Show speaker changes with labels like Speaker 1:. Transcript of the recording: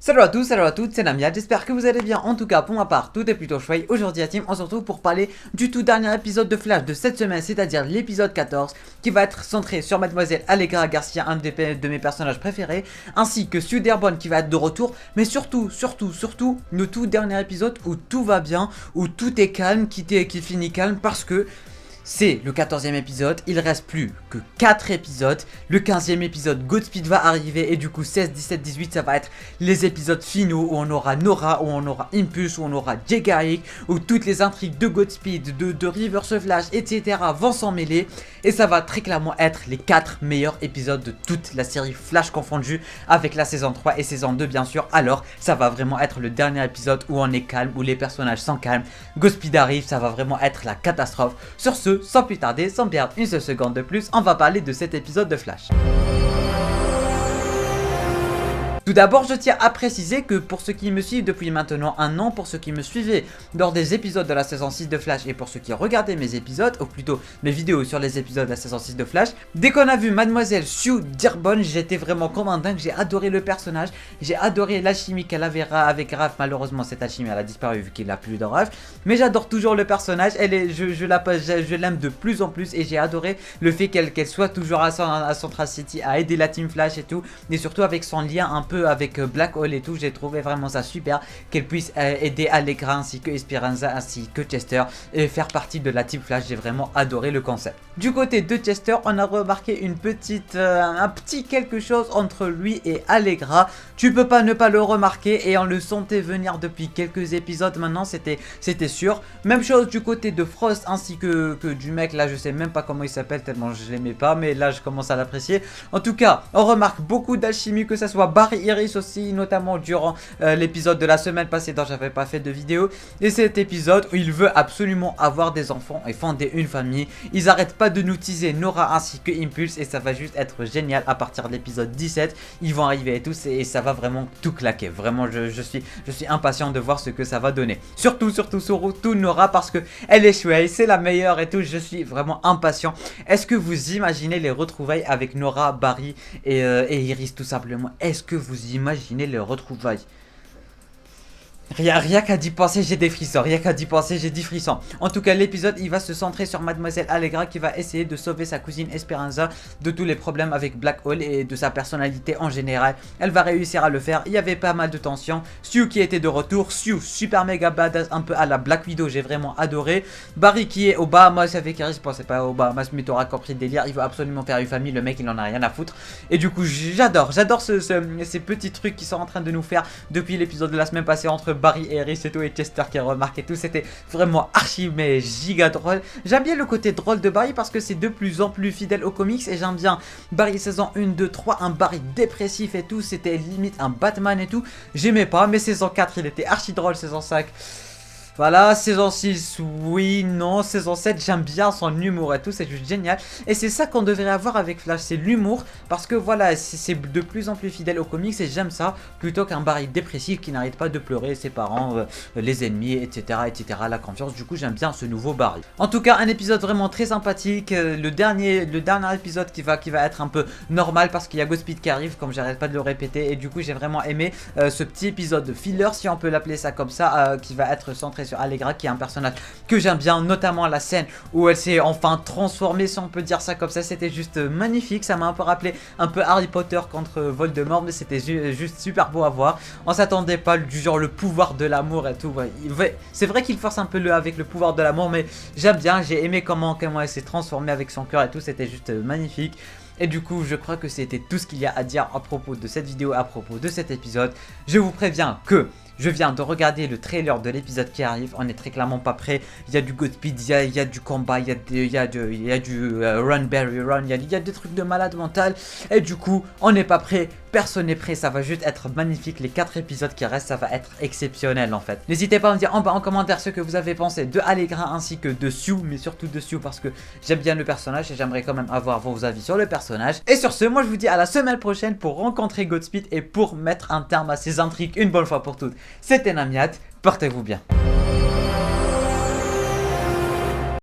Speaker 1: Salut à tous, salut à toutes, c'est Namia, j'espère que vous allez bien. En tout cas, pour ma part, tout est plutôt chouette. Aujourd'hui à Team, on se retrouve pour parler du tout dernier épisode de Flash de cette semaine, c'est-à-dire l'épisode 14, qui va être centré sur Mademoiselle Allegra Garcia, un de mes personnages préférés, ainsi que Sue Dearborn qui va être de retour, mais surtout, le tout dernier épisode où tout va bien, où tout est calme, qui finit calme, parce que c'est le 14e épisode, il reste plus que 4 épisodes, le 15e épisode Godspeed va arriver et du coup 16, 17, 18 ça va être les épisodes finaux où on aura Nora, où on aura Impulse, où on aura Jay Garrick, où toutes les intrigues de Godspeed, de Reverse Flash, etc. vont s'en mêler et ça va très clairement être les 4 meilleurs épisodes de toute la série Flash confondue avec la saison 3 et saison 2 bien sûr. Alors ça va vraiment être le dernier épisode où on est calme, où les personnages sont calmes, Godspeed arrive, ça va vraiment être la catastrophe. Sur ce, sans plus tarder, sans perdre une seule seconde de plus, on va parler de cet épisode de Flash. Tout d'abord, je tiens à préciser que pour ceux qui me suivent depuis maintenant un an, pour ceux qui me suivaient lors des épisodes de la saison 6 de Flash et pour ceux qui regardaient mes épisodes, ou plutôt mes vidéos sur les épisodes de la saison 6 de Flash, dès qu'on a vu Mademoiselle Sue Dearborn, j'étais vraiment comme un dingue, j'ai adoré le personnage, j'ai adoré l'alchimie qu'elle avait avec Raph. Malheureusement, cette alchimie elle a disparu vu qu'il n'a plus de Raph, mais j'adore toujours le personnage, je l'aime de plus en plus et j'ai adoré le fait qu'elle soit toujours à Central City, à aider la Team Flash et tout, et surtout avec son lien un peu avec Black Hole et tout. J'ai trouvé vraiment ça super qu'elle puisse aider Allegra ainsi que Esperanza ainsi que Chester et faire partie de la Team Flash. J'ai vraiment adoré le concept. Du côté de Chester, on a remarqué un petit quelque chose entre lui et Allegra. Tu peux pas ne pas le remarquer et on le sentait venir depuis quelques épisodes maintenant, c'était sûr. Même chose du côté de Frost ainsi que du mec là, je sais même pas comment il s'appelle tellement je l'aimais pas, mais là je commence à l'apprécier. En tout cas, on remarque beaucoup d'alchimie, que ça soit Barry Iris aussi, notamment durant l'épisode de la semaine passée dont j'avais pas fait de vidéo, et cet épisode où il veut absolument avoir des enfants et fonder une famille. Ils arrêtent pas de nous teaser Nora ainsi que Impulse et ça va juste être génial. À partir de l'épisode 17 ils vont arriver et tout, et ça va vraiment tout claquer. Vraiment je suis impatient de voir ce que ça va donner, surtout Nora, parce que elle est chouette, c'est la meilleure et tout. Je suis vraiment impatient. Est-ce que vous imaginez les retrouvailles avec Nora, Barry et Iris tout simplement? Est-ce que vous imaginez les retrouvailles? Rien qu'à d'y penser, j'ai des frissons. Rien qu'à d'y penser, j'ai des frissons. En tout cas, l'épisode, il va se centrer sur Mademoiselle Allegra qui va essayer de sauver sa cousine Esperanza de tous les problèmes avec Black Hole et de sa personnalité en général. Elle va réussir à le faire. Il y avait pas mal de tensions. Sue qui était de retour. Sue, super méga badass, un peu à la Black Widow. J'ai vraiment adoré. Barry qui est aux Bahamas avec Iris. Bon, c'est pas aux Bahamas, mais t'auras compris le délire. Il veut absolument faire une famille. Le mec, il en a rien à foutre. Et du coup, j'adore ces petits trucs qui sont en train de nous faire depuis l'épisode de la semaine passée entre Barry et Iris et tout, et Chester qui remarque et tout. C'était vraiment archi mais giga drôle. J'aime bien le côté drôle de Barry parce que c'est de plus en plus fidèle aux comics et j'aime bien Barry saison 1, 2, 3, un Barry dépressif et tout, c'était limite un Batman et tout. J'aimais pas, mais saison 4 il était archi drôle, saison 5 voilà, saison 6, oui, non, saison 7, j'aime bien son humour et tout, c'est juste génial. Et c'est ça qu'on devrait avoir avec Flash, c'est l'humour, parce que voilà, c'est de plus en plus fidèle aux comics et j'aime ça, plutôt qu'un Barry dépressif qui n'arrête pas de pleurer ses parents, les ennemis, etc., la confiance. Du coup, j'aime bien ce nouveau Barry. En tout cas, un épisode vraiment très sympathique, le dernier épisode qui va être un peu normal, parce qu'il y a Godspeed qui arrive, comme j'arrête pas de le répéter, et du coup, j'ai vraiment aimé ce petit épisode de filler, si on peut l'appeler ça comme ça, qui va être centré sur Allegra, qui est un personnage que j'aime bien, notamment la scène où elle s'est enfin transformée, si on peut dire ça comme ça. C'était juste magnifique, ça m'a un peu rappelé un peu Harry Potter contre Voldemort, mais c'était juste super beau à voir. On s'attendait pas du genre le pouvoir de l'amour et tout, ouais. C'est vrai qu'il force un peu avec le pouvoir de l'amour, mais j'aime bien, j'ai aimé comment elle s'est transformée avec son cœur et tout, c'était juste magnifique. Et du coup, je crois que c'était tout ce qu'il y a à dire à propos de cette vidéo, à propos de cet épisode. Je vous préviens que je viens de regarder le trailer de l'épisode qui arrive, on est très clairement pas prêt. Il y a du Godspeed, il y a du combat, il y a du Run Barry Run, il y a des trucs de malade mental. Et du coup, on n'est pas prêt, personne n'est prêt, ça va juste être magnifique. Les 4 épisodes qui restent, ça va être exceptionnel en fait. N'hésitez pas à me dire en bas en commentaire ce que vous avez pensé de Allegra ainsi que de Sue, mais surtout de Sue parce que j'aime bien le personnage et j'aimerais quand même avoir vos avis sur le personnage. Et sur ce, moi je vous dis à la semaine prochaine pour rencontrer Godspeed et pour mettre un terme à ces intrigues une bonne fois pour toutes. C'était Namiat, portez-vous bien.